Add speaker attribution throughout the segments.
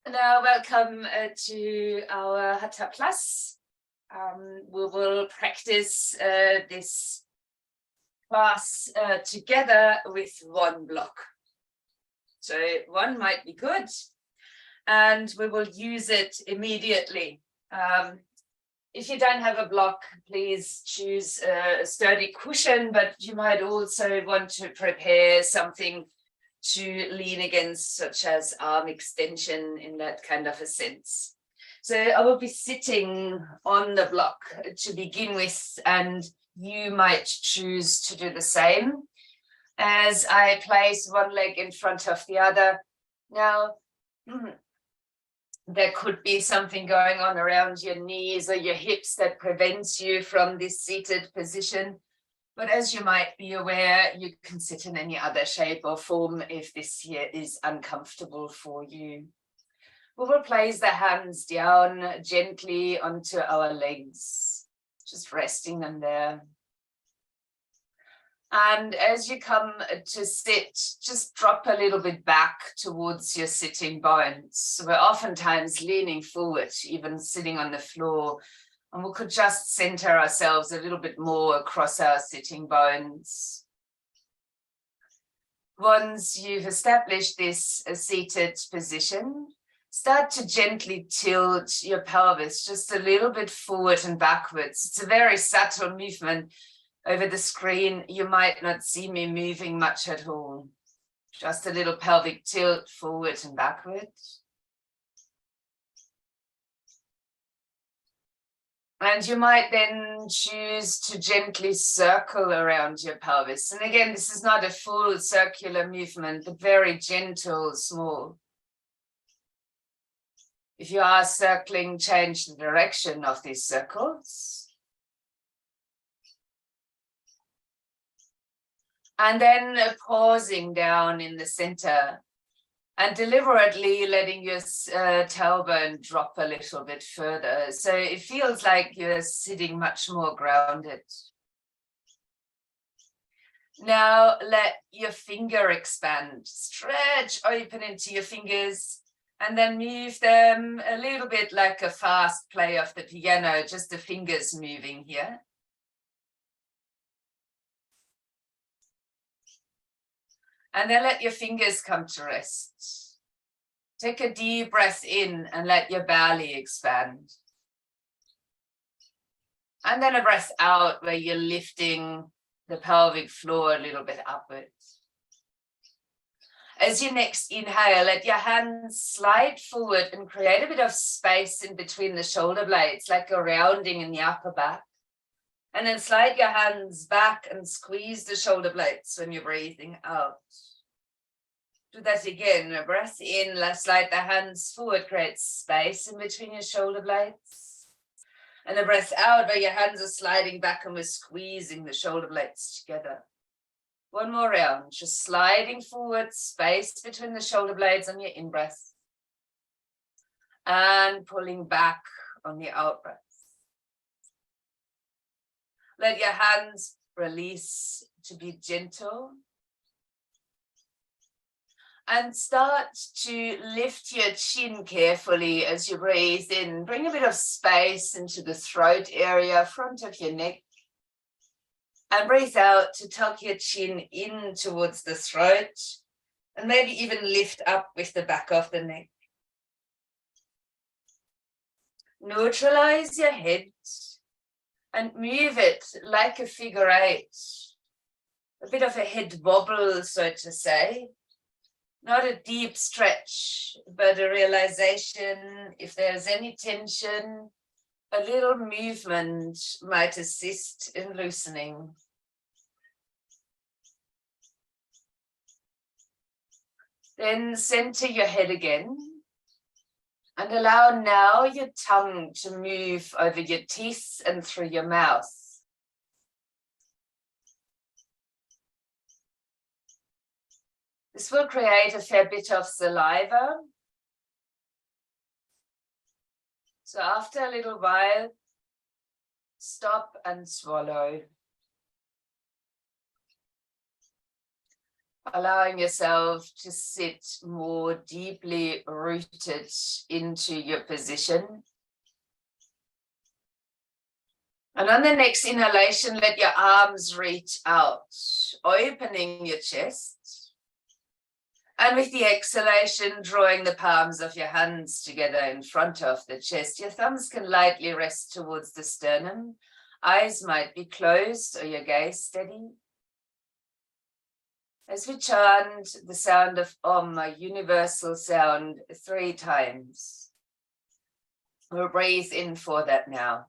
Speaker 1: Now, welcome to our Hatha class. We will practice this class together with one block. So one might be good, and we will use it immediately. If you don't have a block, please choose a sturdy cushion, but you might also want to prepare something to lean against, such as arm extension in that kind of a sense. So I will be sitting on the block to begin with, and you might choose to do the same as I place one leg in front of the other. Now, there could be something going on around your knees or your hips that prevents you from this seated position. But as you might be aware, you can sit in any other shape or form if this here is uncomfortable for you. We will place the hands down gently onto our legs, just resting them there. And as you come to sit, just drop a little bit back towards your sitting bones. So we're oftentimes leaning forward, even sitting on the floor. And we could just center ourselves a little bit more across our sitting bones. Once you've established this seated position, start to gently tilt your pelvis just a little bit forward and backwards. It's a very subtle movement. Over the screen, you might not see me moving much at all. Just a little pelvic tilt forward and backwards. And you might then choose to gently circle around your pelvis. And again, this is not a full circular movement, but very gentle, small. If you are circling, change the direction of these circles. And then pausing down in the center and deliberately letting your tailbone drop a little bit further. So it feels like you're sitting much more grounded. Now let your finger expand, stretch open into your fingers, and then move them a little bit like a fast play of the piano, just the fingers moving here. And then let your fingers come to rest. Take a deep breath in and let your belly expand. And then a breath out where you're lifting the pelvic floor a little bit upwards. As you next inhale, let your hands slide forward and create a bit of space in between the shoulder blades, like a rounding in the upper back. And then slide your hands back and squeeze the shoulder blades when you're breathing out. Do that again. A breath in, let's slide the hands forward, create space in between your shoulder blades. And a breath out where your hands are sliding back and we're squeezing the shoulder blades together. One more round, just sliding forward, space between the shoulder blades on your in-breath. And pulling back on the out-breath. Let your hands release to be gentle. And start to lift your chin carefully as you breathe in. Bring a bit of space into the throat area, front of your neck. And breathe out to tuck your chin in towards the throat. And maybe even lift up with the back of the neck. Neutralize your head. And move it like a figure eight. A bit of a head wobble, so to say. Not a deep stretch, but a realization, if there's any tension, a little movement might assist in loosening. Then center your head again. And allow now your tongue to move over your teeth and through your mouth. This will create a fair bit of saliva. So after a little while, stop and swallow. allowing yourself to sit more deeply rooted into your position. And on the next inhalation, let your arms reach out, opening your chest. And with the exhalation, drawing the palms of your hands together in front of the chest. Your thumbs can lightly rest towards the sternum. Eyes might be closed or your gaze steady. As we chant the sound of Om, a universal sound, 3 times. We'll breathe in for that now.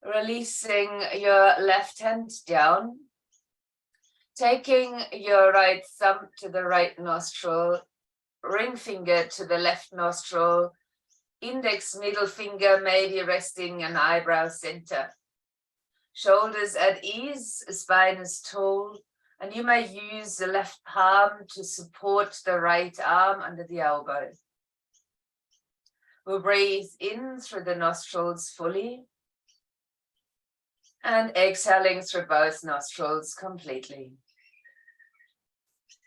Speaker 1: Releasing your left hand down, taking your right thumb to the right nostril, ring finger to the left nostril, index middle finger maybe resting an eyebrow center. Shoulders at ease, spine is tall, and you may use the left palm to support the right arm under the elbow. We'll breathe in through the nostrils fully and exhaling through both nostrils completely.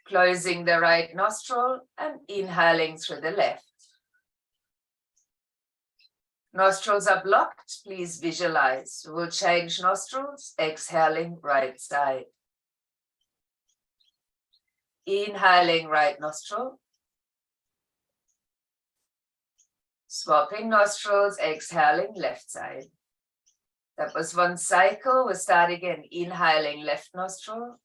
Speaker 1: Closing the right nostril and inhaling through the left. Nostrils are blocked, please visualize. We'll change nostrils, exhaling right side. Inhaling right nostril. Swapping nostrils, exhaling left side. That was 1 cycle. We'll start again. Inhaling left nostril.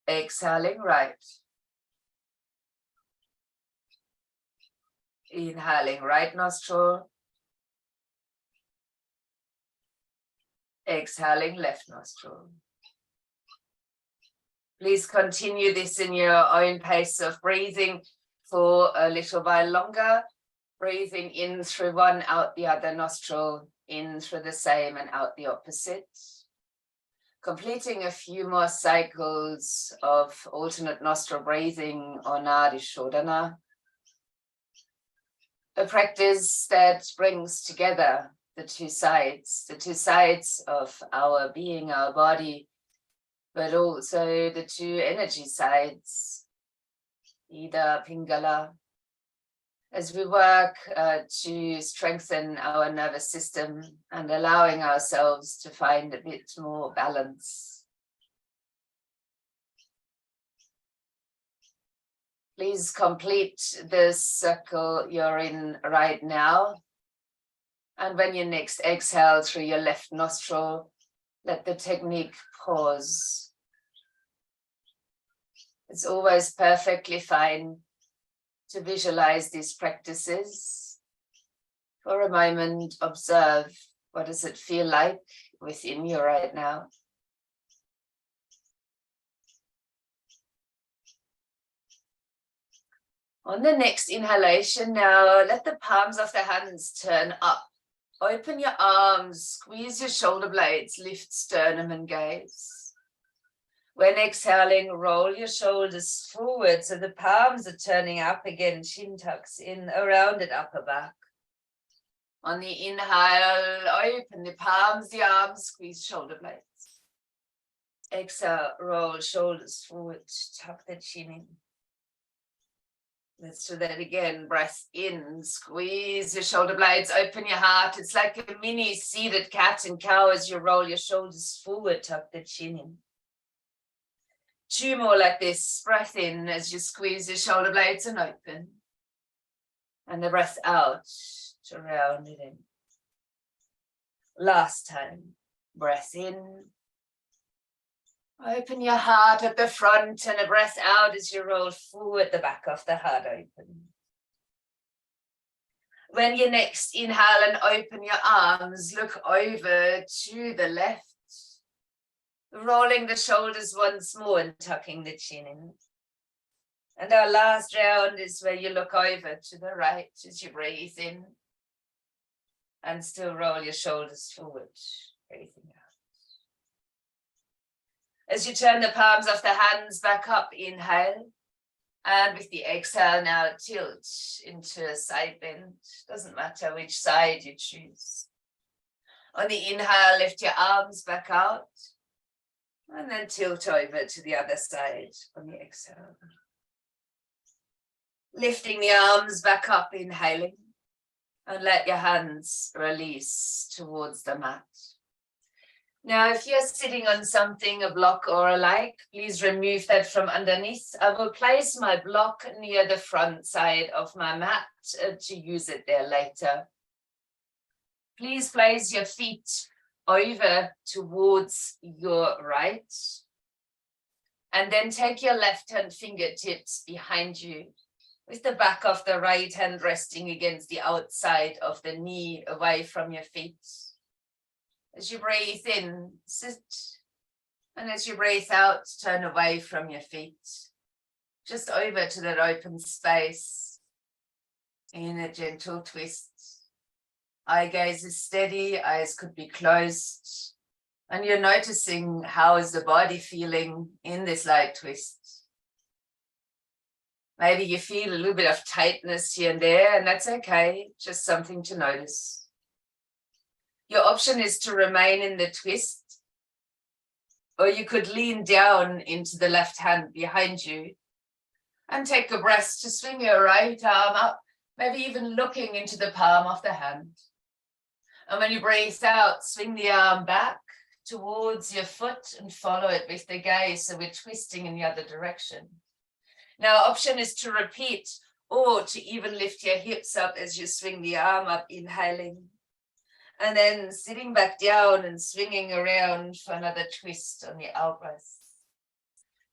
Speaker 1: Exhaling right. Inhaling right nostril. Exhaling left nostril. Please continue this in your own pace of breathing for a little while longer. Breathing in through one, out the other nostril, in through the same and out the opposite. Completing a few more cycles of alternate nostril breathing or Nadi Shodhana. A practice that brings together the two sides of our being, our body, but also the 2 energy sides, Ida, Pingala, as we work to strengthen our nervous system and allowing ourselves to find a bit more balance. Please complete the circle you're in right now. And when you next exhale through your left nostril, let the technique pause. It's always perfectly fine to visualize these practices. For a moment, observe, what does it feel like within you right now? On the next inhalation now, let the palms of the hands turn up. Open your arms, squeeze your shoulder blades, lift sternum and gaze. When exhaling, roll your shoulders forward so the palms are turning up again, chin tucks in, a rounded upper back. On the inhale, open the palms, the arms, squeeze shoulder blades. Exhale, roll shoulders forward, tuck the chin in. Let's do that again. Breath in, squeeze your shoulder blades, open your heart. It's like a mini seated cat and cow as you roll your shoulders forward, tuck the chin in. 2 more like this. Breath in as you squeeze your shoulder blades and open. And the breath out to round it in. Last time. Breath in. Open your heart at the front and a breath out as you roll forward, the back of the heart open. When you next inhale and open your arms, look over to the left, rolling the shoulders once more and tucking the chin in. And our last round is where you look over to the right as you breathe in and still roll your shoulders forward, breathing out. As you turn the palms of the hands back up, inhale. And with the exhale now, tilt into a side bend. Doesn't matter which side you choose. On the inhale, lift your arms back out. And then tilt over to the other side on the exhale. Lifting the arms back up, inhaling. And let your hands release towards the mat. Now, if you're sitting on something, a block or a like, please remove that from underneath. I will place my block near the front side of my mat to use it there later. Please place your feet over towards your right. And then take your left hand fingertips behind you, with the back of the right hand resting against the outside of the knee, away from your feet. As you breathe in, sit. And as you breathe out, turn away from your feet. Just over to that open space. In a gentle twist. Eye gaze is steady, eyes could be closed. And you're noticing how is the body feeling in this light twist. Maybe you feel a little bit of tightness here and there, and that's okay, just something to notice. Your option is to remain in the twist, or you could lean down into the left hand behind you and take a breath to swing your right arm up, maybe even looking into the palm of the hand. And when you breathe out, swing the arm back towards your foot and follow it with the gaze, so we're twisting in the other direction. Now, option is to repeat, or to even lift your hips up as you swing the arm up, inhaling. And then sitting back down and swinging around for another twist on the out breath.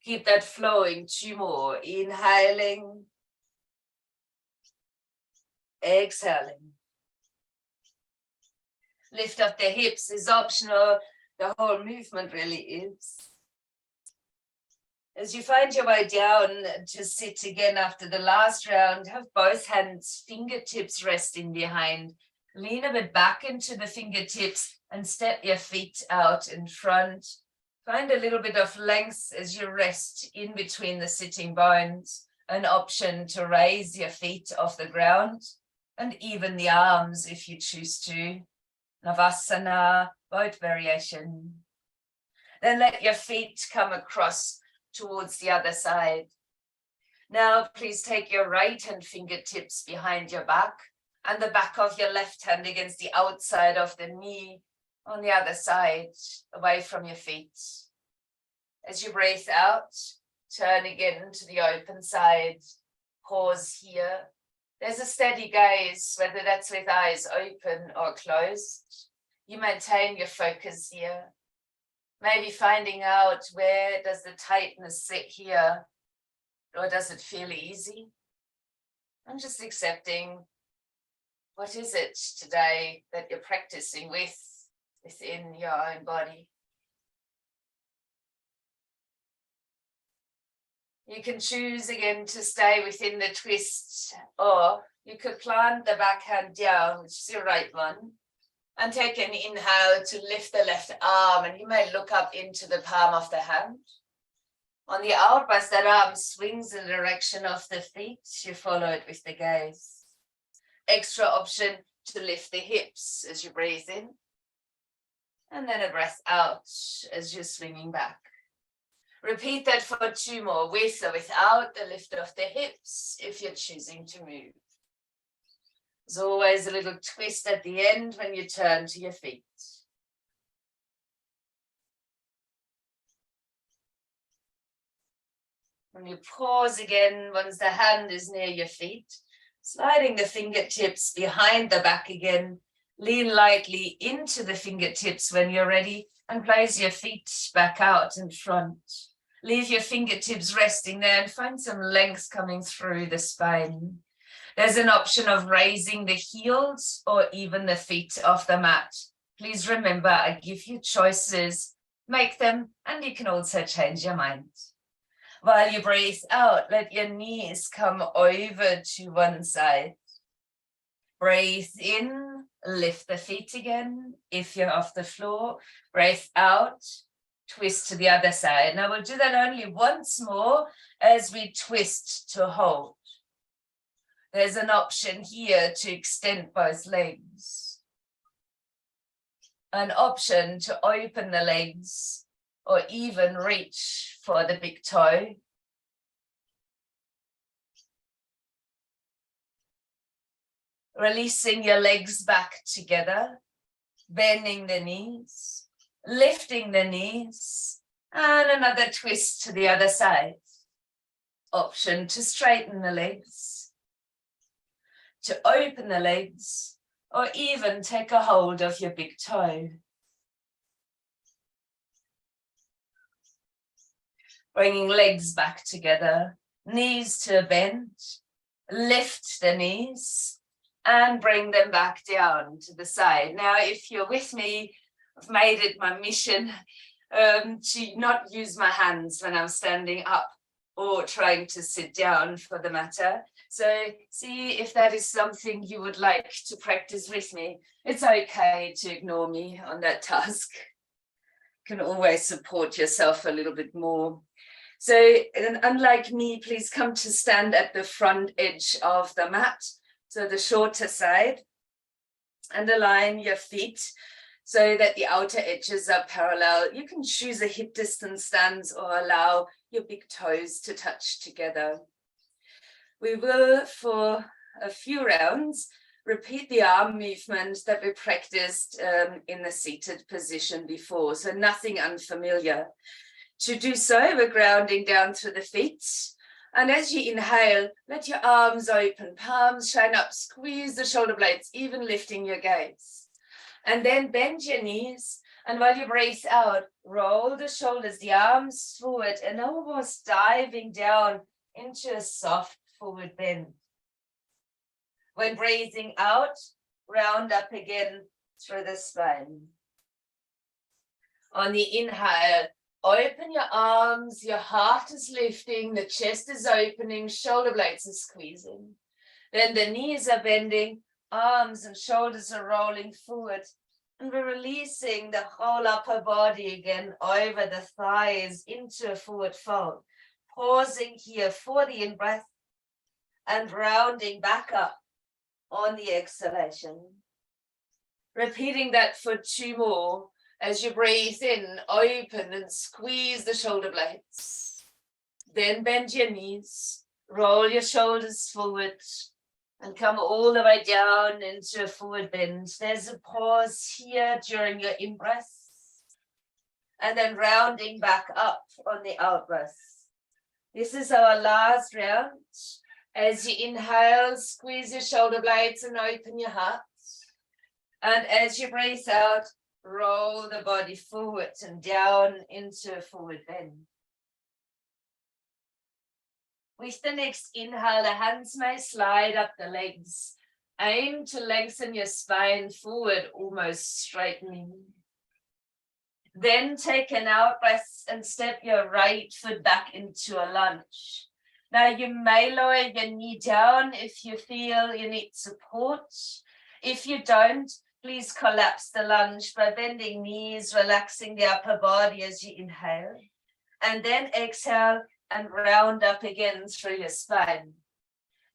Speaker 1: Keep that flowing, 2 more. Inhaling. Exhaling. Lift up the hips is optional. The whole movement really is. As you find your way down to sit again after the last round, have both hands, fingertips resting behind. Lean a bit back into the fingertips and step your feet out in front. Find a little bit of length as you rest in between the sitting bones. An option to raise your feet off the ground and even the arms if you choose to. Navasana, boat variation. Then let your feet come across towards the other side. Now, please take your right hand fingertips behind your back and the back of your left hand against the outside of the knee on the other side, away from your feet. As you breathe out, turn again to the open side. Pause here. There's a steady gaze, whether that's with eyes open or closed. You maintain your focus here. Maybe finding out, where does the tightness sit here, or does it feel easy? I'm just accepting, what is it today that you're practicing within your own body? You can choose again to stay within the twist, or you could plant the back hand down, which is your right one, and take an inhale to lift the left arm, and you may look up into the palm of the hand. On the out breath, that arm swings in the direction of the feet. You follow it with the gaze. Extra option to lift the hips as you breathe in. And then a breath out as you're swinging back. Repeat that for 2 more, with or without the lift of the hips, if you're choosing to move. There's always a little twist at the end when you turn to your feet. When you pause again, once the hand is near your feet, sliding the fingertips behind the back again, Lean lightly into the fingertips when you're ready and place your feet back out in front. Leave your fingertips resting there and find some length coming through the spine. There's an option of raising the heels or even the feet off the mat. Please remember, I give you choices, make them, and you can also change your mind. While you breathe out, let your knees come over to one side. Breathe in, lift the feet again. If you're off the floor, breathe out, twist to the other side. Now we'll do that only once more as we twist to hold. There's an option here to extend both legs. An option to open the legs or even reach for the big toe. Releasing your legs back together, bending the knees, lifting the knees, and another twist to the other side. Option to straighten the legs, to open the legs, or even take a hold of your big toe. Bringing legs back together, knees to a bend, lift the knees, and bring them back down to the side. Now, if you're with me, I've made it my mission to not use my hands when I'm standing up or trying to sit down for the matter. So see if that is something you would like to practice with me. It's okay to ignore me on that task. You can always support yourself a little bit more. So unlike me, please come to stand at the front edge of the mat. So the shorter side, and align your feet so that the outer edges are parallel. You can choose a hip distance stance or allow your big toes to touch together. We will, for a few rounds, repeat the arm movement that we practiced in the seated position before, so nothing unfamiliar. To do so, we're grounding down through the feet. And as you inhale, let your arms open, palms shine up, squeeze the shoulder blades, even lifting your gaze. And then bend your knees. And while you breathe out, roll the shoulders, the arms forward, and almost diving down into a soft forward bend. When breathing out, round up again through the spine. On the inhale, open your arms, your heart is lifting, the chest is opening, shoulder blades are squeezing. Then the knees are bending, arms and shoulders are rolling forward. And we're releasing the whole upper body again over the thighs into a forward fold. Pausing here for the in-breath and rounding back up on the exhalation. Repeating that for 2 more. As you breathe in, open and squeeze the shoulder blades. Then bend your knees, roll your shoulders forward, and come all the way down into a forward bend. There's a pause here during your in-breath, and then rounding back up on the out-breath. This is our last round. As you inhale, squeeze your shoulder blades and open your heart. And as you breathe out, roll the body forward and down into a forward bend. With the next inhale, the hands may slide up the legs. Aim to lengthen your spine forward, almost straightening. Then take an out breath and step your right foot back into a lunge. Now you may lower your knee down if you feel you need support. If you don't, please collapse the lunge by bending knees, relaxing the upper body as you inhale. And then exhale and round up again through your spine.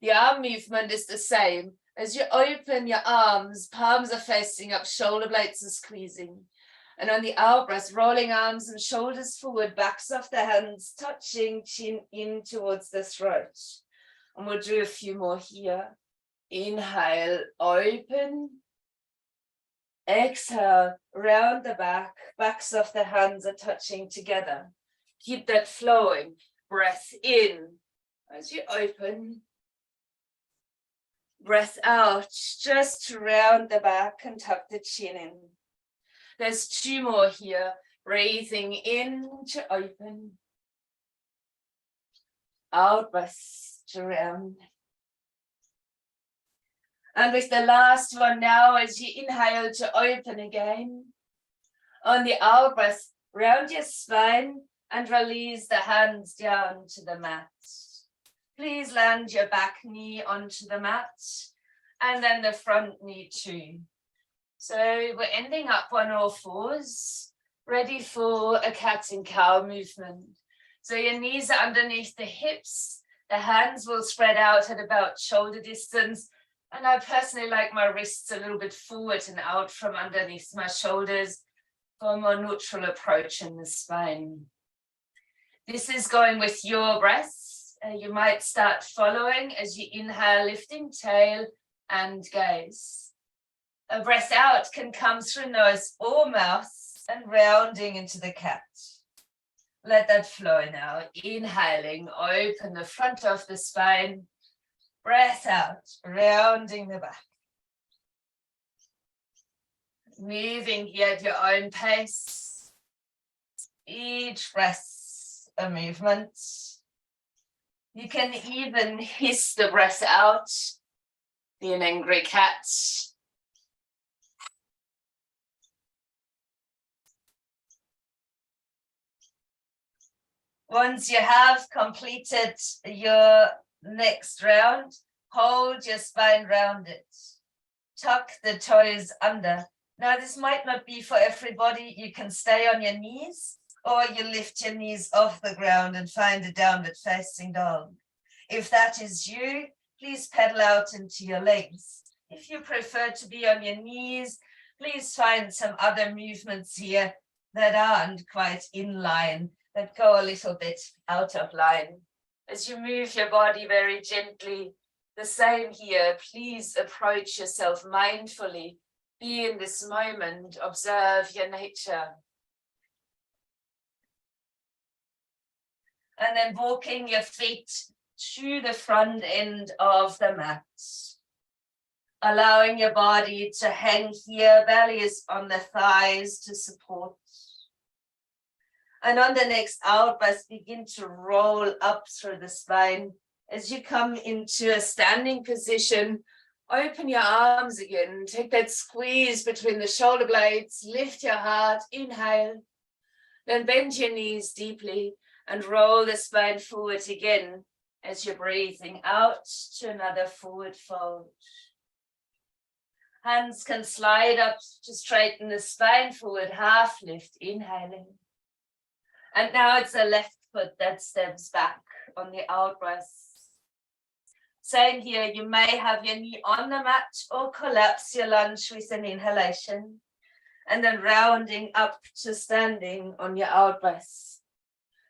Speaker 1: The arm movement is the same. As you open your arms, palms are facing up, shoulder blades are squeezing. And on the out breath, rolling arms and shoulders forward, backs of the hands, touching chin in towards the throat. And we'll do a few more here. Inhale, open. Exhale, round the back, backs of the hands are touching together. Keep that flowing. Breath in as you open. Breath out, just round the back and tuck the chin in. There's 2 more here. Breathing in to open. Out, breath to round. And with the last one now, as you inhale to open again. On the out breath, round your spine and release the hands down to the mat. Please land your back knee onto the mat and then the front knee too. So we're ending up on all fours, ready for a cat and cow movement. So your knees are underneath the hips, the hands will spread out at about shoulder distance. And I personally like my wrists a little bit forward and out from underneath my shoulders for a more neutral approach in the spine. This is going with your breath. You might start following as you inhale, lifting tail and gaze. A breath out can come through nose or mouth and rounding into the cat. Let that flow now. Inhaling, open the front of the spine. Breath out, rounding the back. Moving here at your own pace. Each breath a movement. You can even hiss the breath out, be an angry cat. Once you have completed your next round, hold your spine rounded. Tuck the toes under. Now this might not be for everybody. You can stay on your knees or you lift your knees off the ground and find a downward facing dog. If that is you, please pedal out into your legs. If you prefer to be on your knees, please find some other movements here that aren't quite in line, that go a little bit out of line. As you move your body very gently, the same here, please approach yourself mindfully. Be in this moment, observe your nature. And then walking your feet to the front end of the mat. Allowing your body to hang here, belly is on the thighs to support. And on the next out breath, begin to roll up through the spine. As you come into a standing position, open your arms again. Take that squeeze between the shoulder blades. Lift your heart. Inhale. Then bend your knees deeply and roll the spine forward again as you're breathing out to another forward fold. Hands can slide up to straighten the spine forward. Half lift. Inhaling. And now it's a left foot that steps back on the out breath. Same here, you may have your knee on the mat or collapse your lunge with an inhalation. And then rounding up to standing on your out breath.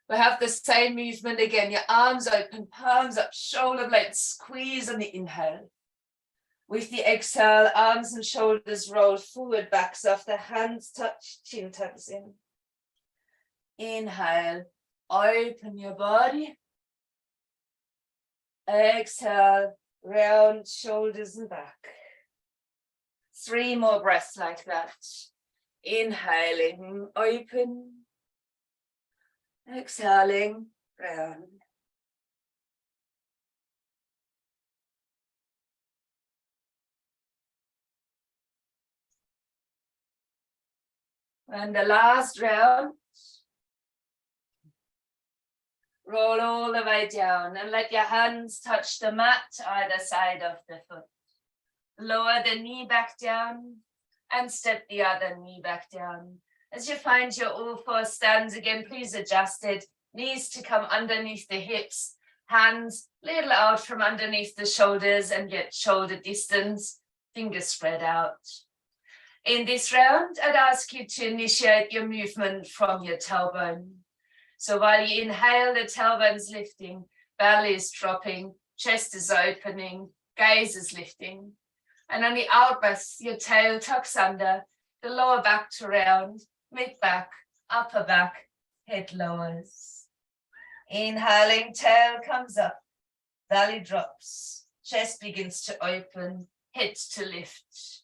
Speaker 1: We have the same movement again, your arms open, palms up, shoulder blades squeeze on the inhale. With the exhale, arms and shoulders roll forward, backs off, the hands touch, chin tucks in. Inhale, open your body. Exhale, round shoulders and back. 3 more breaths like that. Inhaling, open. Exhaling, round. And the last round. Roll all the way down and let your hands touch the mat either side of the foot. Lower the knee back down and step the other knee back down. As you find your all 4 stands again, please adjust it. Knees to come underneath the hips, hands little out from underneath the shoulders and yet shoulder distance, fingers spread out. In this round, I'd ask you to initiate your movement from your tailbone. So while you inhale, the tailbone's lifting, belly is dropping, chest is opening, gaze is lifting. And on the out breath, your tail tucks under, the lower back to round, mid back, upper back, head lowers. Inhaling, tail comes up, belly drops, chest begins to open, head to lift.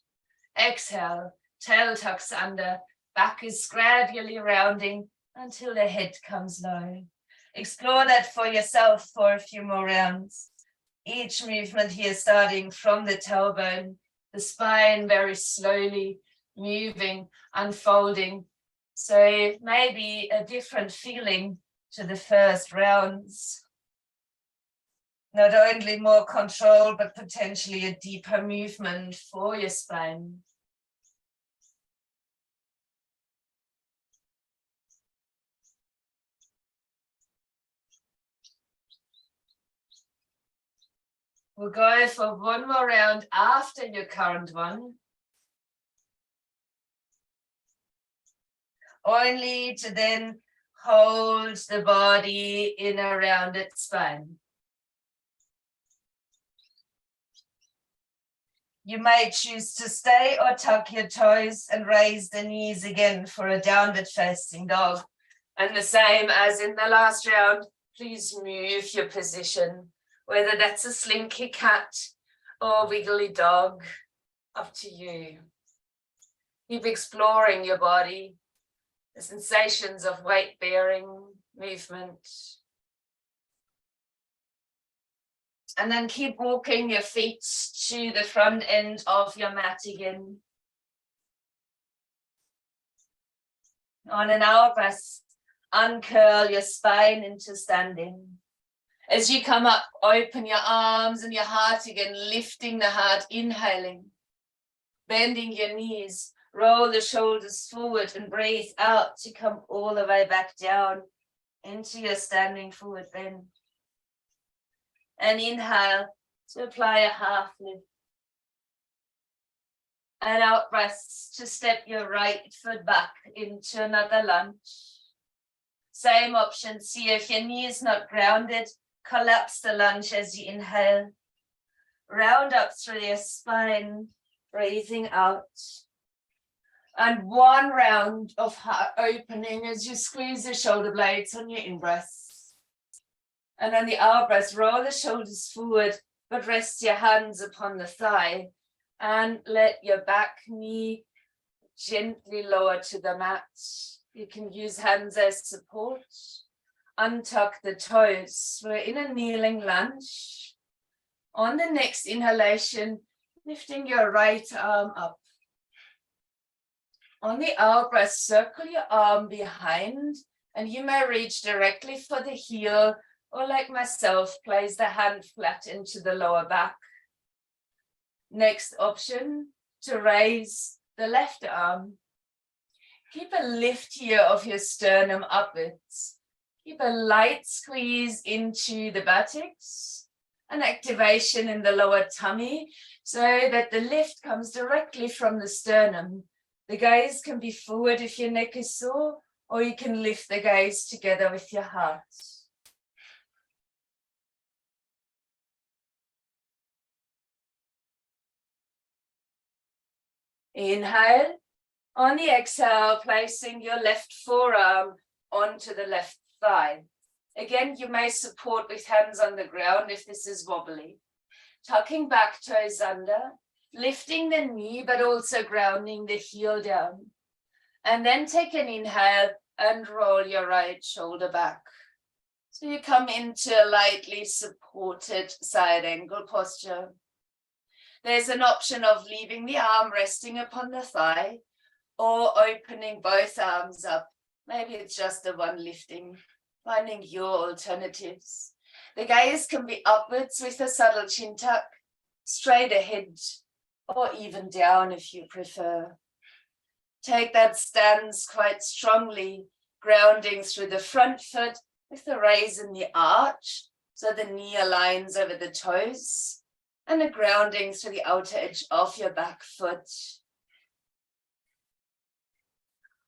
Speaker 1: Exhale, tail tucks under, back is gradually rounding until the head comes low. Explore that for yourself for a few more rounds. Each movement here starting from the tailbone, the spine very slowly moving, unfolding. So maybe a different feeling to the first rounds. Not only more control, but potentially a deeper movement for your spine. We'll go for one more round after your current one. Only to then hold the body in a rounded spine. You may choose to stay or tuck your toes and raise the knees again for a downward facing dog. And the same as in the last round, please move your position, whether that's a slinky cat or wiggly dog, up to you. Keep exploring your body, the sensations of weight bearing, movement. And then keep walking your feet to the front end of your mat again. On an out breath, uncurl your spine into standing. As you come up, open your arms and your heart again, lifting the heart, inhaling. Bending your knees, roll the shoulders forward and breathe out to come all the way back down into your standing forward bend. And inhale to apply a half lift. And out breath to step your right foot back into another lunge. Same option, see if your knee is not grounded, collapse the lunge as you inhale. Round up through your spine, breathing out. And one round of heart opening as you squeeze the shoulder blades on your in-breath. And on the out-breath, roll the shoulders forward, but rest your hands upon the thigh. And let your back knee gently lower to the mat. You can use hands as support. Untuck the toes. We're in a kneeling lunge. On the next inhalation, lifting your right arm up. On the out breath, circle your arm behind, and you may reach directly for the heel, or like myself, place the hand flat into the lower back. Next option, to raise the left arm. Keep a lift here of your sternum upwards. Keep a light squeeze into the buttocks, an activation in the lower tummy, so that the lift comes directly from the sternum. The gaze can be forward if your neck is sore, or you can lift the gaze together with your heart. Inhale. On the exhale, placing your left forearm onto the left thigh. Again, you may support with hands on the ground if this is wobbly. Tucking back toes under, lifting the knee, but also grounding the heel down. And then take an inhale and roll your right shoulder back. So you come into a lightly supported side angle posture. There's an option of leaving the arm resting upon the thigh or opening both arms up. Maybe it's just the one lifting, finding your alternatives. The gaze can be upwards with a subtle chin tuck, straight ahead, or even down if you prefer. Take that stance quite strongly, grounding through the front foot with a raise in the arch, so the knee aligns over the toes, and a grounding through the outer edge of your back foot.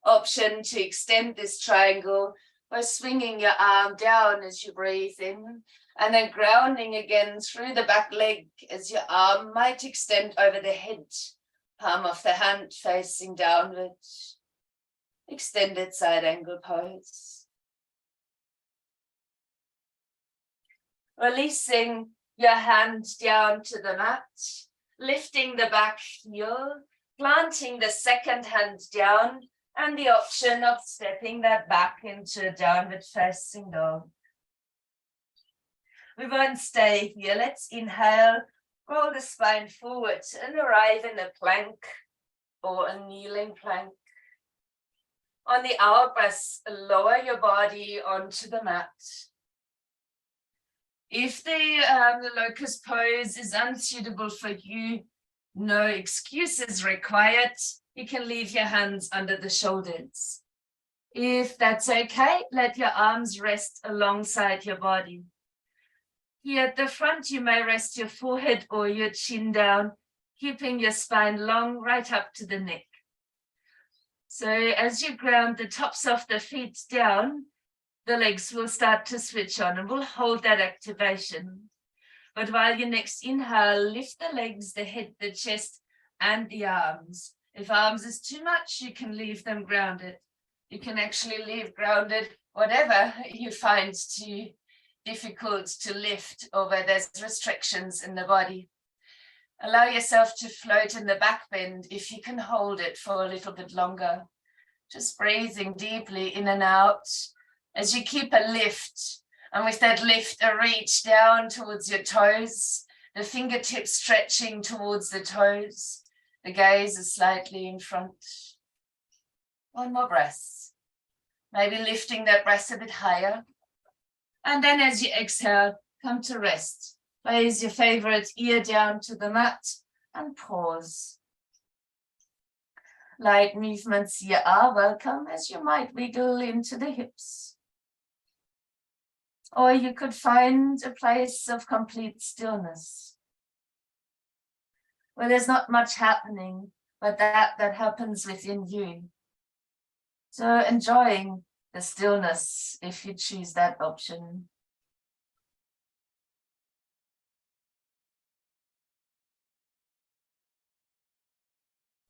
Speaker 1: Option to extend this triangle by swinging your arm down as you breathe in, and then grounding again through the back leg as your arm might extend over the head, palm of the hand facing downward. Extended side angle pose. Releasing your hand down to the mat, lifting the back heel, planting the second hand down, and the option of stepping that back into downward facing dog. We won't stay here. Let's inhale, roll the spine forward and arrive in a plank or a kneeling plank. On the out breath, lower your body onto the mat. If the locust pose is unsuitable for you, no excuses required. You can leave your hands under the shoulders. If that's okay, let your arms rest alongside your body. Here at the front, you may rest your forehead or your chin down, keeping your spine long right up to the neck. So as you ground the tops of the feet down, the legs will start to switch on and we'll hold that activation. But while you next inhale, lift the legs, the head, the chest, and the arms. If arms is too much, you can leave them grounded. You can actually leave grounded whatever you find too difficult to lift or where there's restrictions in the body. Allow yourself to float in the back bend if you can hold it for a little bit longer. Just breathing deeply in and out as you keep a lift. And with that lift, a reach down towards your toes, the fingertips stretching towards the toes. The gaze is slightly in front. One more breath. Maybe lifting that breath a bit higher. And then as you exhale, come to rest. Place your favorite ear down to the mat and pause. Light movements here are welcome as you might wiggle into the hips. Or you could find a place of complete stillness, where there's not much happening, but that happens within you. So enjoying the stillness if you choose that option.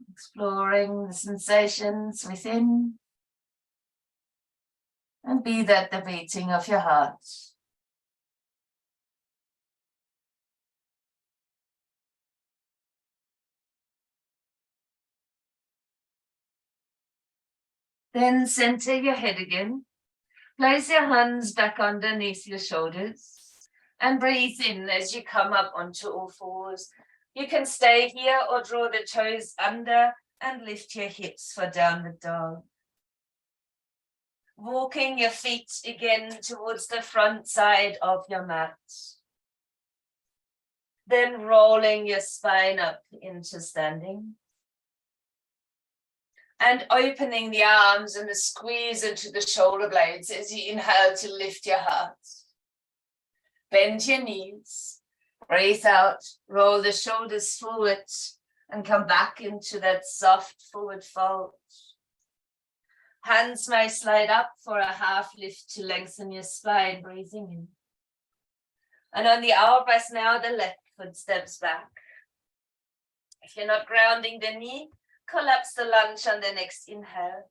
Speaker 1: Exploring the sensations within. And be that the beating of your heart. Then center your head again. Place your hands back underneath your shoulders and breathe in as you come up onto all fours. You can stay here or draw the toes under and lift your hips for downward dog. Walking your feet again towards the front side of your mat. Then rolling your spine up into standing. And opening the arms and the squeeze into the shoulder blades as you inhale to lift your heart. Bend your knees, breathe out, roll the shoulders forward and come back into that soft forward fold. Hands may slide up for a half lift to lengthen your spine, breathing in. And on the out breath now, the left foot steps back. If you're not grounding the knee, collapse the lunge on the next inhale.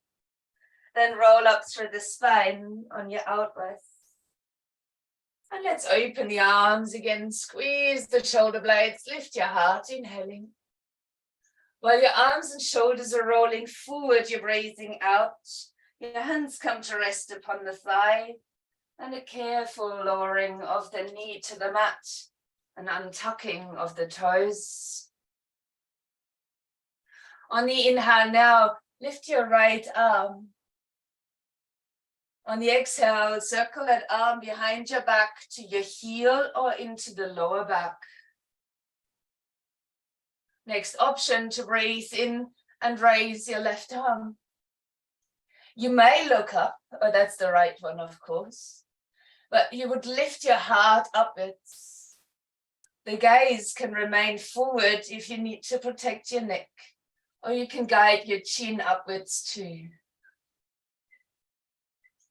Speaker 1: Then roll up through the spine on your out breath. And let's open the arms again, squeeze the shoulder blades, lift your heart, inhaling. While your arms and shoulders are rolling forward, you're breathing out. Your hands come to rest upon the thigh and a careful lowering of the knee to the mat, an untucking of the toes. On the inhale now, lift your right arm. On the exhale, circle that arm behind your back to your heel or into the lower back. Next option to breathe in and raise your left arm. You may look up, or that's the right one, of course, but you would lift your heart upwards. The gaze can remain forward if you need to protect your neck, or you can guide your chin upwards too.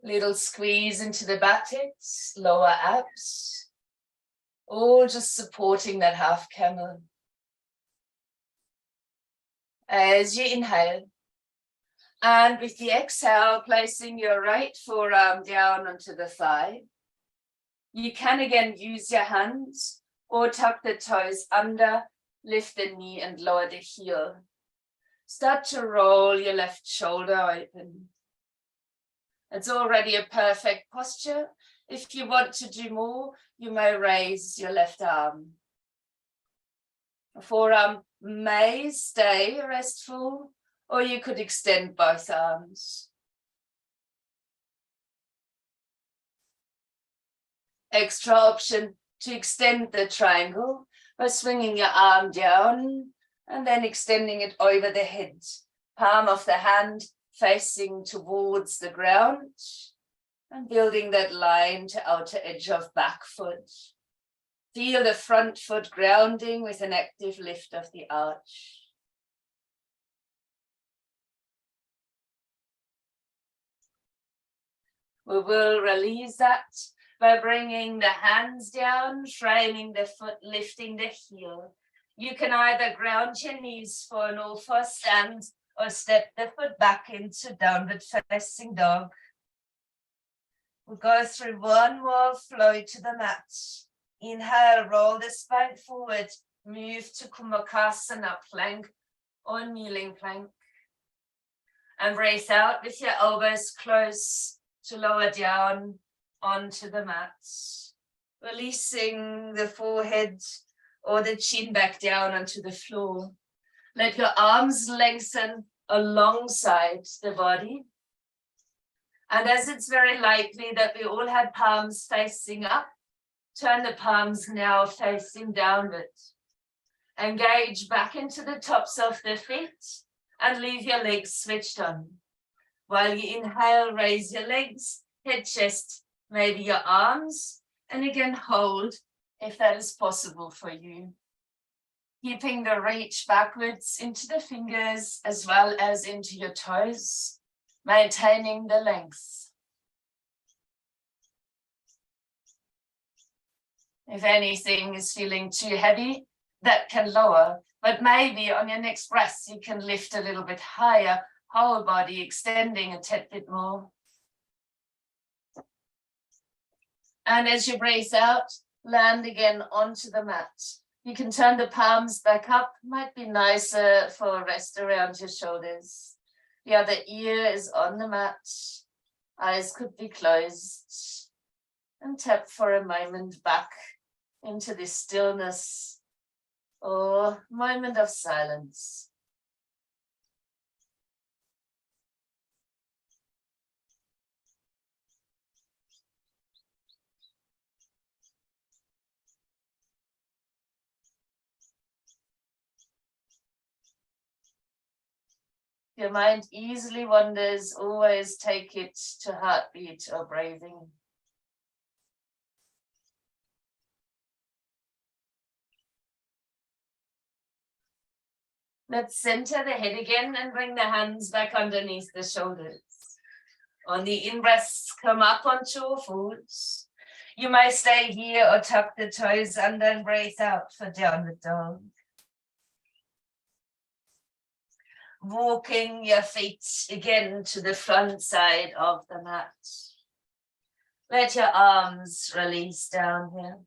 Speaker 1: Little squeeze into the buttocks, lower abs, all just supporting that half camel. As you inhale, and with the exhale, placing your right forearm down onto the thigh. You can again use your hands Or tuck the toes under, lift the knee and lower the heel. Start to roll your left shoulder open. It's already a perfect posture. If you want to do more, you may raise your left arm. Forearm may stay restful, or you could extend both arms. Extra option to extend the triangle by swinging your arm down and then extending it over the head. Palm of the hand facing towards the ground and building that line to outer edge of back foot. Feel the front foot grounding with an active lift of the arch. We will release that by bringing the hands down, framing the foot, lifting the heel. You can either ground your knees for an all-four stand or step the foot back into downward facing dog. We'll go through one more flow to the mat. Inhale, roll the spine forward, move to Kumbhakasana plank or kneeling plank. And breathe out with your elbows close to lower down onto the mat. Releasing the forehead or the chin back down onto the floor. Let your arms lengthen alongside the body. And as it's very likely that we all had palms facing up, turn the palms now facing downward. Engage back into the tops of the feet and leave your legs switched on. While you inhale, raise your legs, head, chest, maybe your arms, and again hold if that is possible for you. Keeping the reach backwards into the fingers as well as into your toes, maintaining the length. If anything is feeling too heavy, that can lower, but maybe on your next breath, you can lift a little bit higher, whole body extending a tad bit more. And as you breathe out, land again onto the mat. You can turn the palms back up, might be nicer for a rest around your shoulders. The other ear is on the mat, eyes could be closed, and tap for a moment back into this stillness or moment of silence. Your mind easily wanders, always take it to heartbeat or breathing. Let's center the head again and bring the hands back underneath the shoulders. On the in-breath, come up onto all fours. You may stay here or tuck the toes under and breathe out for downward dog. Walking your feet again to the front side of the mat. Let your arms release down here.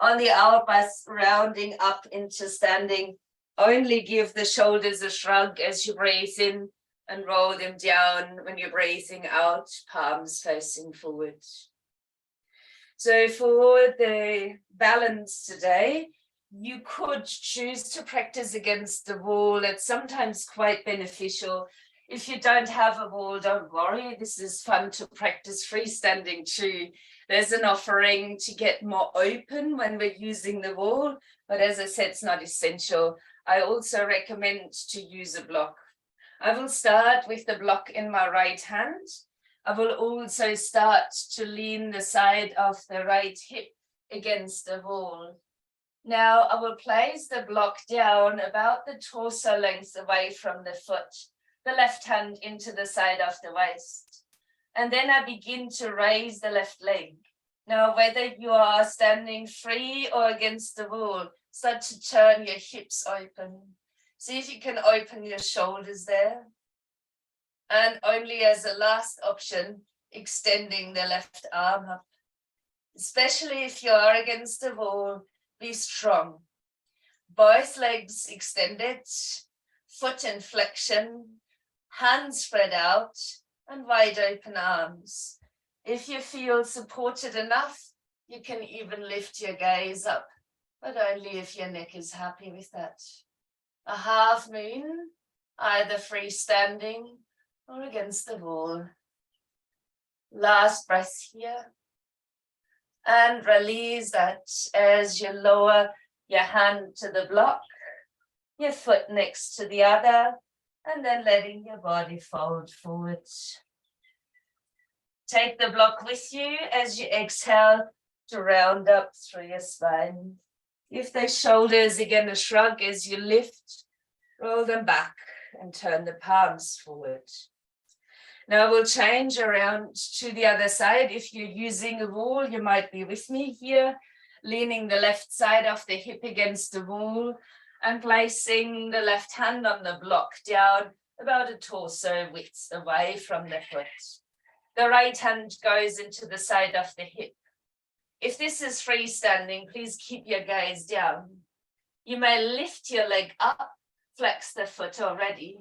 Speaker 1: On the out-breath, rounding up into standing, only give the shoulders a shrug as you breathe in and roll them down when you're breathing out, palms facing forward. So for the balance today, you could choose to practice against the wall. It's sometimes quite beneficial. If you don't have a wall, don't worry. This is fun to practice freestanding too. There's an offering to get more open when we're using the wall, but as I said, it's not essential. I also recommend to use a block. I will start with the block in my right hand. I will also start to lean the side of the right hip against the wall. Now I will place the block down about the torso length away from the foot, the left hand into the side of the waist. And then I begin to raise the left leg. Now, whether you are standing free or against the wall, start to turn your hips open. See if you can open your shoulders there. And only as a last option, extending the left arm up. Especially if you are against the wall, be strong. Both legs extended, foot in flexion, hands spread out, and wide open arms. If you feel supported enough, you can even lift your gaze up, but only if your neck is happy with that. A half moon, either freestanding or against the wall. Last breath here. And release that as you lower your hand to the block, your foot next to the other, and then letting your body fold forward. Take the block with you as you exhale to round up through your spine. If the shoulders again a shrug as you lift, roll them back and turn the palms forward. Now we'll change around to the other side. If you're using a wall, you might be with me here, leaning the left side of the hip against the wall and placing the left hand on the block down about a torso width away from the foot. The right hand goes into the side of the hip. If this is freestanding, please keep your gaze down. You may lift your leg up, flex the foot already,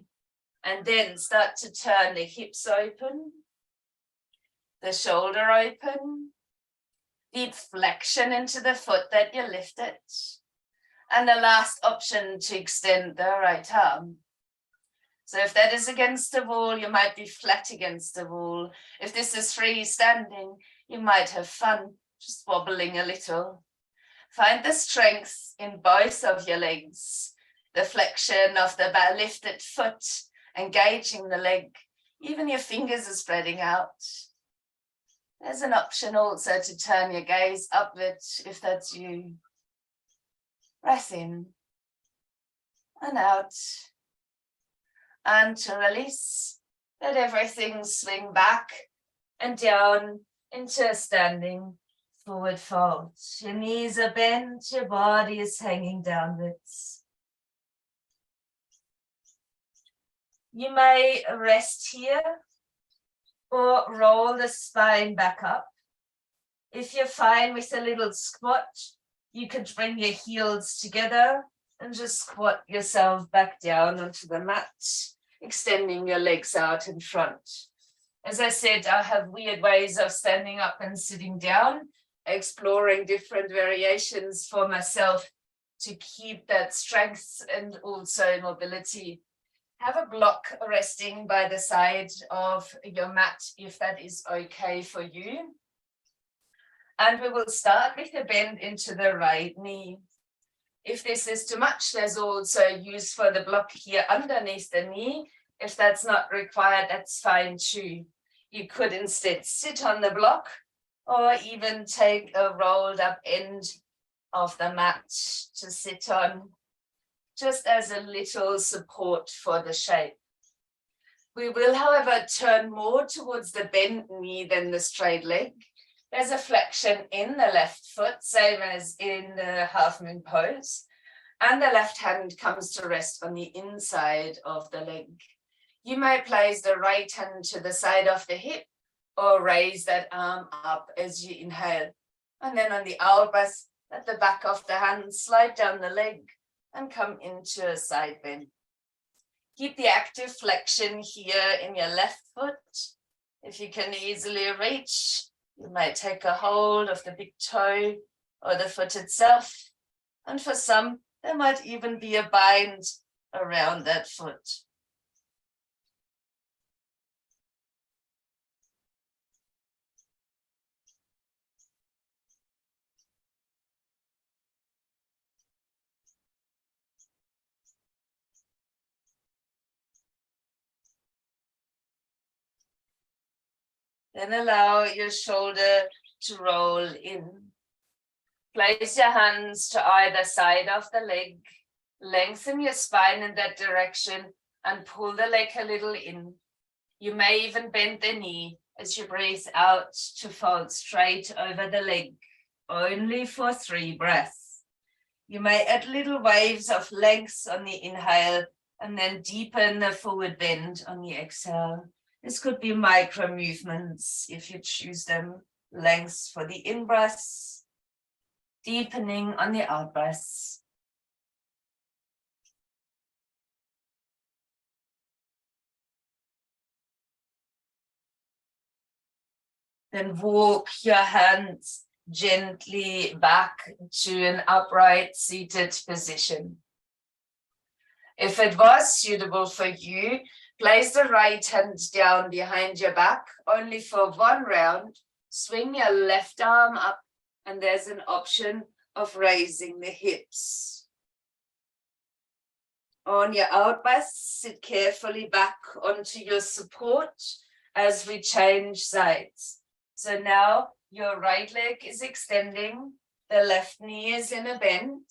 Speaker 1: and then start to turn the hips open, the shoulder open, deep flexion into the foot that you lifted, and the last option to extend the right arm. So if that is against the wall, you might be flat against the wall. If this is freestanding, you might have fun just wobbling a little. Find the strength in both of your legs, the flexion of the lifted foot, engaging the leg, even your fingers are spreading out. There's an option also to turn your gaze upward if that's you. Breath in and out. And to release, let everything swing back and down into a standing forward fold. Your knees are bent, your body is hanging downwards. You may rest here or roll the spine back up. If you're fine with a little squat, you could bring your heels together and just squat yourself back down onto the mat, extending your legs out in front. As I said, I have weird ways of standing up and sitting down, exploring different variations for myself to keep that strength and also mobility. Have a block resting by the side of your mat if that is okay for you. And we will start with a bend into the right knee. If this is too much, there's also use for the block here underneath the knee. If that's not required, that's fine too. You could instead sit on the block or even take a rolled up end of the mat to sit on, just as a little support for the shape. We will, however, turn more towards the bent knee than the straight leg. There's a flexion in the left foot, same as in the half moon pose, and the left hand comes to rest on the inside of the leg. You may place the right hand to the side of the hip or raise that arm up as you inhale. And then on the out breath, let the back of the hand slide down the leg and come into a side bend. Keep the active flexion here in your left foot. If you can easily reach, you might take a hold of the big toe or the foot itself. And for some, there might even be a bind around that foot. Then allow your shoulder to roll in. Place your hands to either side of the leg. Lengthen your spine in that direction and pull the leg a little in. You may even bend the knee as you breathe out to fold straight over the leg, only for 3 breaths. You may add little waves of length on the inhale and then deepen the forward bend on the exhale. This could be micro movements if you choose them. length for the in-breath, deepening on the out-breath. Then walk your hands gently back to an upright seated position. If it was suitable for you, place the right hand down behind your back only for one round. Swing your left arm up, and there's an option of raising the hips. On your out breath, sit carefully back onto your support as we change sides. So now your right leg is extending, the left knee is in a bend.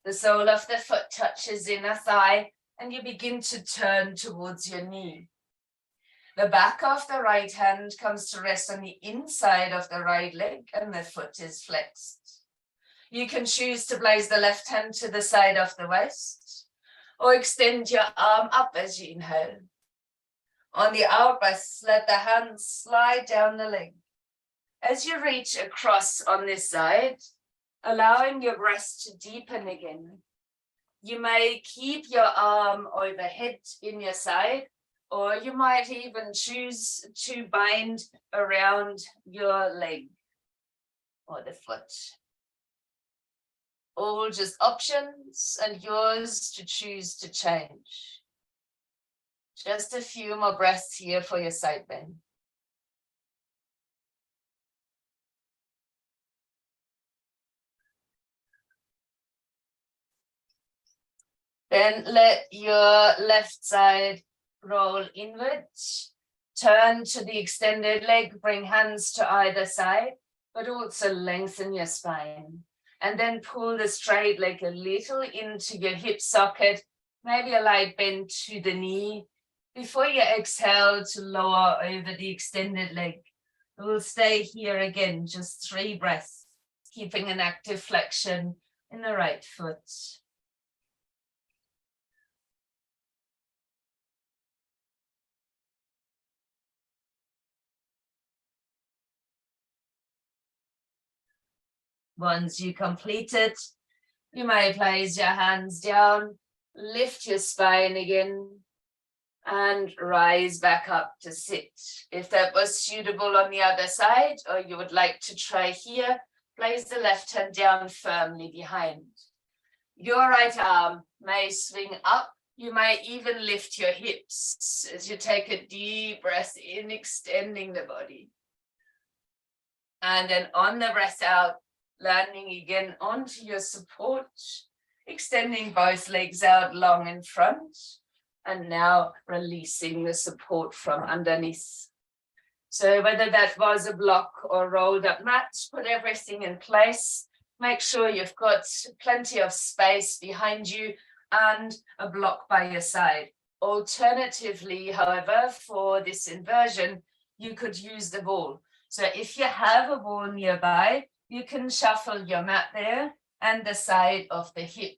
Speaker 1: The sole of the foot touches inner thigh, and you begin to turn towards your knee. The back of the right hand comes to rest on the inside of the right leg, and the foot is flexed. You can choose to place the left hand to the side of the waist, or extend your arm up as you inhale. On the out breath, let the hands slide down the leg. As you reach across on this side, allowing your breath to deepen again. You may keep your arm overhead in your side, or you might even choose to bind around your leg or the foot. All just options and yours to choose to change. Just a few more breaths here for your side bend. Then let your left side roll inward. Turn to the extended leg, bring hands to either side, but also lengthen your spine. And then pull the straight leg a little into your hip socket, maybe a light bend to the knee, before you exhale to lower over the extended leg. We'll stay here again, just 3 breaths, keeping an active flexion in the right foot. Once you complete it, you may place your hands down, lift your spine again, and rise back up to sit. If that was suitable on the other side, or you would like to try here, place the left hand down firmly behind. Your right arm may swing up. You may even lift your hips as you take a deep breath in, extending the body. And then on the breath out, landing again onto your support, extending both legs out long in front, and now releasing the support from underneath. So whether that was a block or rolled up mat, put everything in place. Make sure you've got plenty of space behind you and a block by your side. Alternatively, however, for this inversion, you could use the wall. So if you have a wall nearby, you can shuffle your mat there and the side of the hip.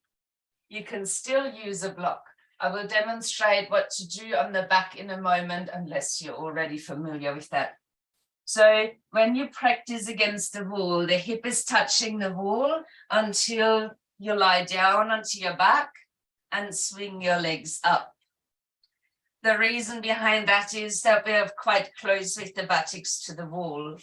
Speaker 1: You can still use a block. I will demonstrate what to do on the back in a moment, unless you're already familiar with that. So when you practice against the wall, the hip is touching the wall until you lie down onto your back and swing your legs up. The reason behind that is that we are quite close with the buttocks to the wall.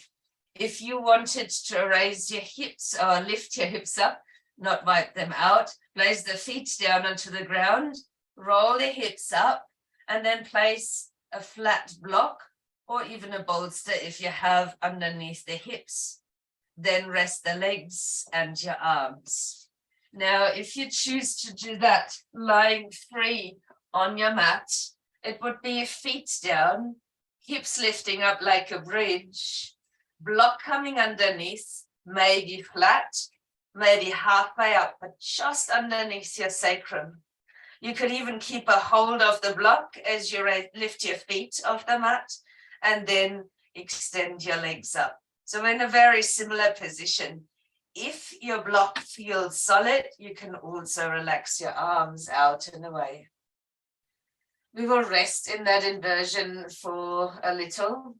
Speaker 1: If you wanted to raise your hips or lift your hips up, not wipe them out, place the feet down onto the ground, roll the hips up, and then place a flat block or even a bolster if you have underneath the hips. Then rest the legs and your arms. Now, if you choose to do that lying free on your mat, it would be feet down, hips lifting up like a bridge, block coming underneath, maybe flat, maybe halfway up, but just underneath your sacrum. You could even keep a hold of the block as you lift your feet off the mat and then extend your legs up. So in a very similar position. If your block feels solid, you can also relax your arms out and away. We will rest in that inversion for a little.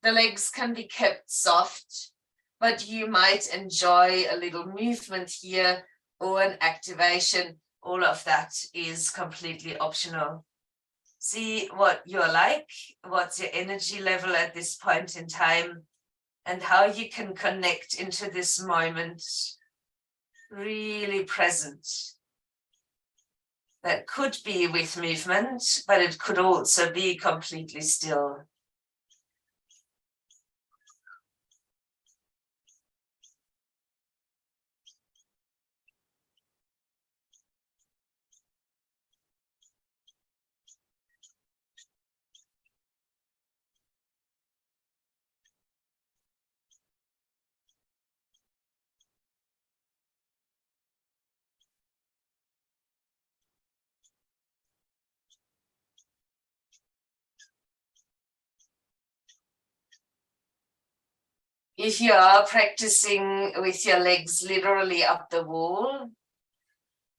Speaker 1: The legs can be kept soft, but you might enjoy a little movement here or an activation. All of that is completely optional. See what you're like, what's your energy level at this point in time, and how you can connect into this moment, really present. That could be with movement, but it could also be completely still. If you are practicing with your legs literally up the wall,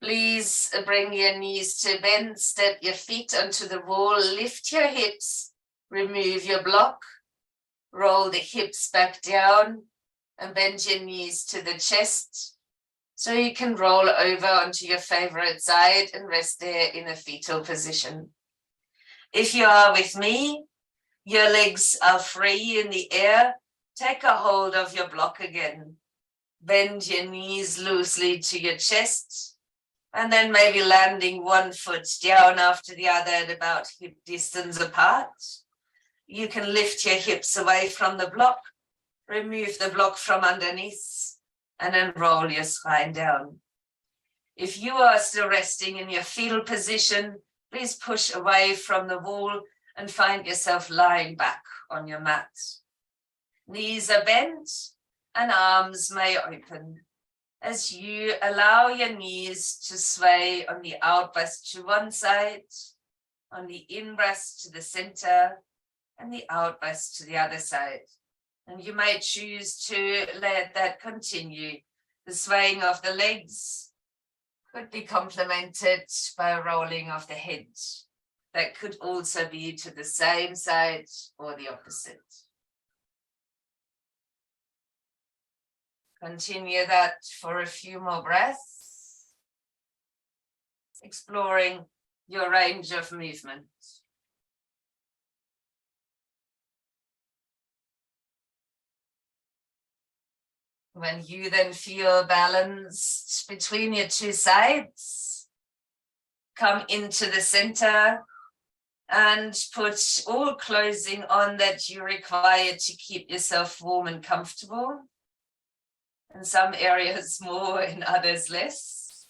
Speaker 1: please bring your knees to bend, step your feet onto the wall, lift your hips, remove your block, roll the hips back down, and bend your knees to the chest. So you can roll over onto your favorite side and rest there in a fetal position. If you are with me, your legs are free in the air. Take a hold of your block again. Bend your knees loosely to your chest, and then maybe landing one foot down after the other at about hip distance apart. You can lift your hips away from the block, remove the block from underneath, and then roll your spine down. If you are still resting in your fetal position, please push away from the wall and find yourself lying back on your mat. Knees are bent and arms may open as you allow your knees to sway on the out breath to one side, on the in breath to the center, and the out breath to the other side. And you may choose to let that continue. The swaying of the legs could be complemented by a rolling of the head. That could also be to the same side or the opposite. Continue that for a few more breaths, exploring your range of movement. When you then feel balanced between your two sides, come into the center and put all clothing on that you require to keep yourself warm and comfortable. In some areas more, in others less.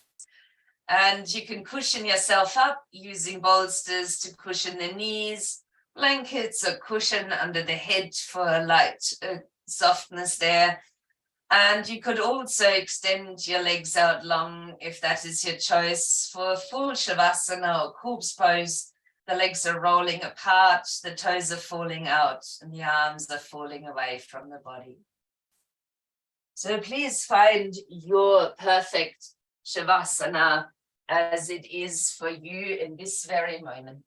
Speaker 1: And you can cushion yourself up using bolsters to cushion the knees, blankets or cushion under the head for a light softness there. And you could also extend your legs out long if that is your choice for a full Shavasana or corpse pose. The legs are rolling apart, the toes are falling out, and the arms are falling away from the body. So please find your perfect Shavasana as it is for you in this very moment.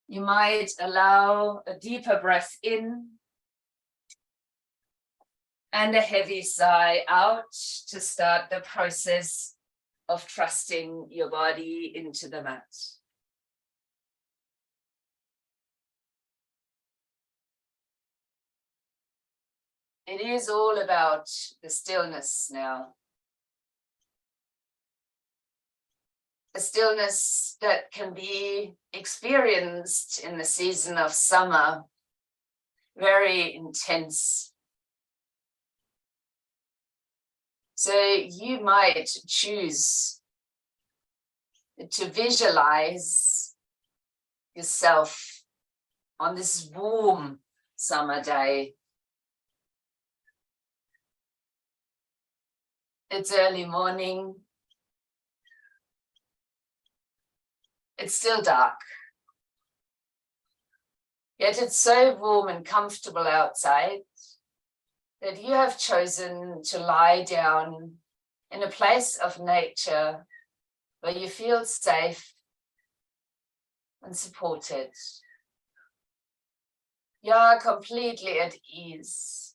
Speaker 1: You might allow a deeper breath in and a heavy sigh out to start the process of trusting your body into the mat. It is all about the stillness now. A stillness that can be experienced in the season of summer, very intense. So you might choose to visualize yourself on this warm summer day. It's early morning. It's still dark. Yet it's so warm and comfortable outside that you have chosen to lie down in a place of nature where you feel safe and supported. You're completely at ease.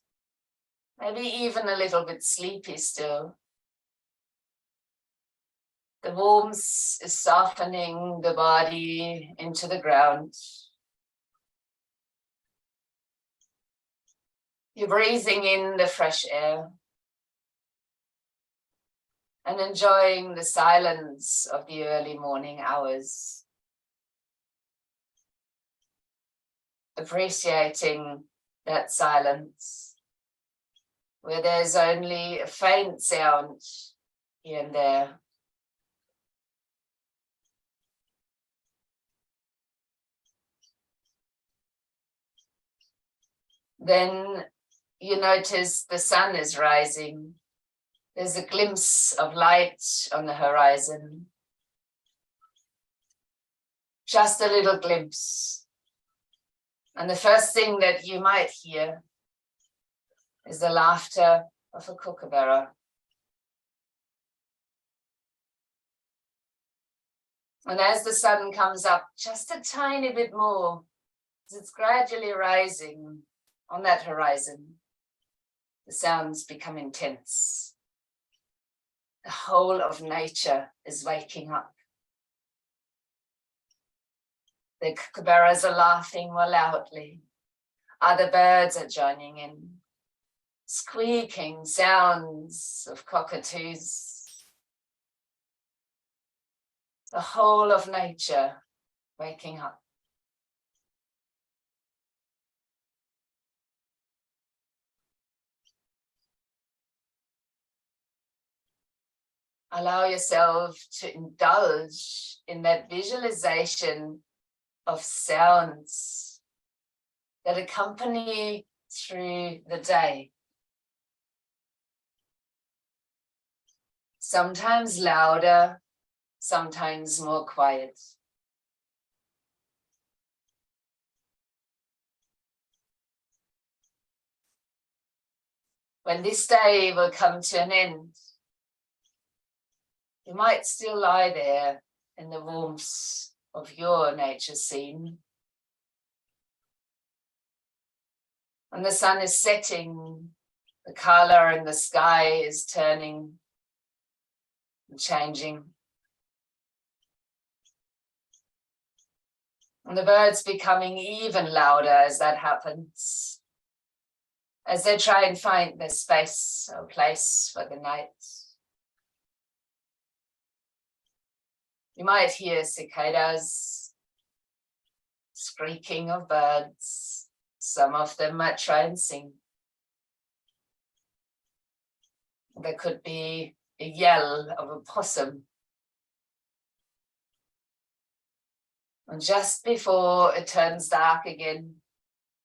Speaker 1: Maybe even a little bit sleepy still. The warmth is softening the body into the ground. You're breathing in the fresh air and enjoying the silence of the early morning hours. Appreciating that silence, where there's only a faint sound here and there. Then you notice the sun is rising. There's a glimpse of light on the horizon. Just a little glimpse. And the first thing that you might hear is the laughter of a kookaburra. And as the sun comes up just a tiny bit more, as it's gradually rising on that horizon, the sounds become intense. The whole of nature is waking up. The kookaburras are laughing more loudly. Other birds are joining in. Squeaking sounds of cockatoos. The whole of nature waking up. Allow yourself to indulge in that visualization of sounds that accompany through the day. Sometimes louder, sometimes more quiet. When this day will come to an end, you might still lie there in the warmth of your nature scene. And the sun is setting, the color in the sky is turning and changing. And the birds becoming even louder as that happens, as they try and find their space or place for the night. You might hear cicadas, squeaking of birds. Some of them might try and sing. There could be a yell of a possum. And just before it turns dark again,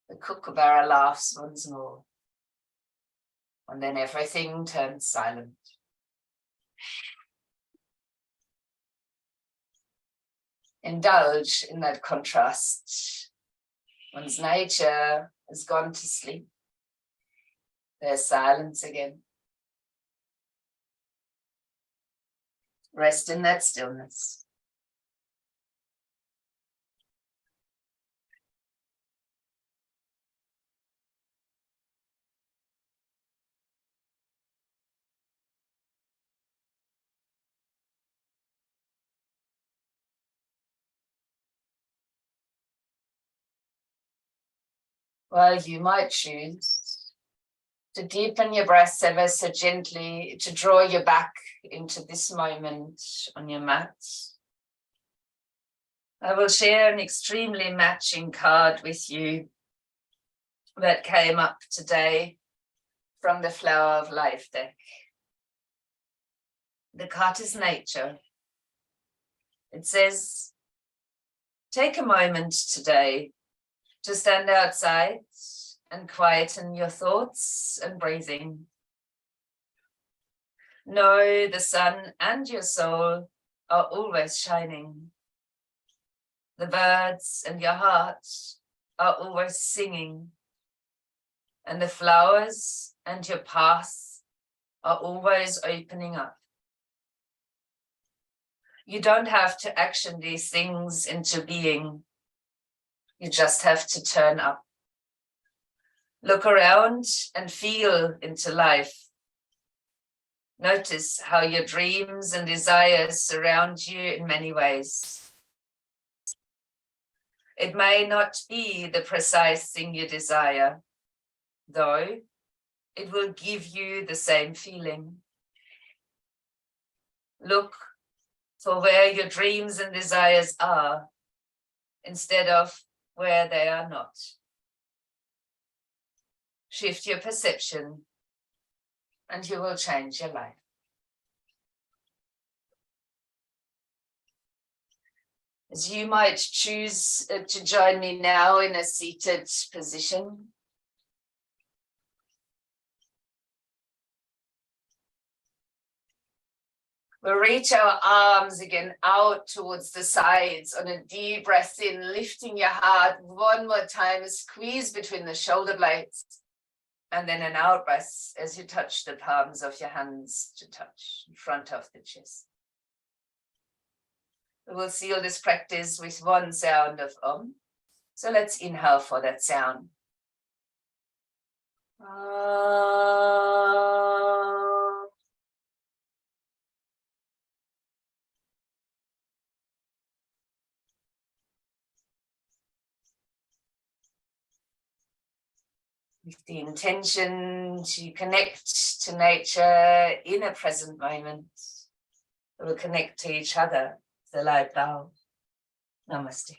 Speaker 1: the kookaburra laughs once more. And then everything turns silent. Indulge in that contrast. One's nature has gone to sleep. There's silence again. Rest in that stillness. Well, you might choose to deepen your breath ever so gently, to draw you back into this moment on your mat. I will share an extremely matching card with you that came up today from the Flower of Life deck. The card is nature. It says, take a moment today to stand outside and quieten your thoughts and breathing. Know the sun and your soul are always shining. The birds and your heart are always singing. And the flowers and your path are always opening up. You don't have to action these things into being. You just have to turn up. Look around and feel into life. Notice how your dreams and desires surround you in many ways. It may not be the precise thing you desire, though it will give you the same feeling. Look for where your dreams and desires are, instead of where they are not. Shift your perception, and you will change your life. As you might choose to join me now in a seated position. We'll reach our arms again out towards the sides on a deep breath in, lifting your heart one more time, squeeze between the shoulder blades, and then an out breath as you touch the palms of your hands to touch in front of the chest. We will seal this practice with one sound of Om. So let's inhale for that sound. With the intention to connect to nature in a present moment, we will connect to each other, the light bow. Namaste.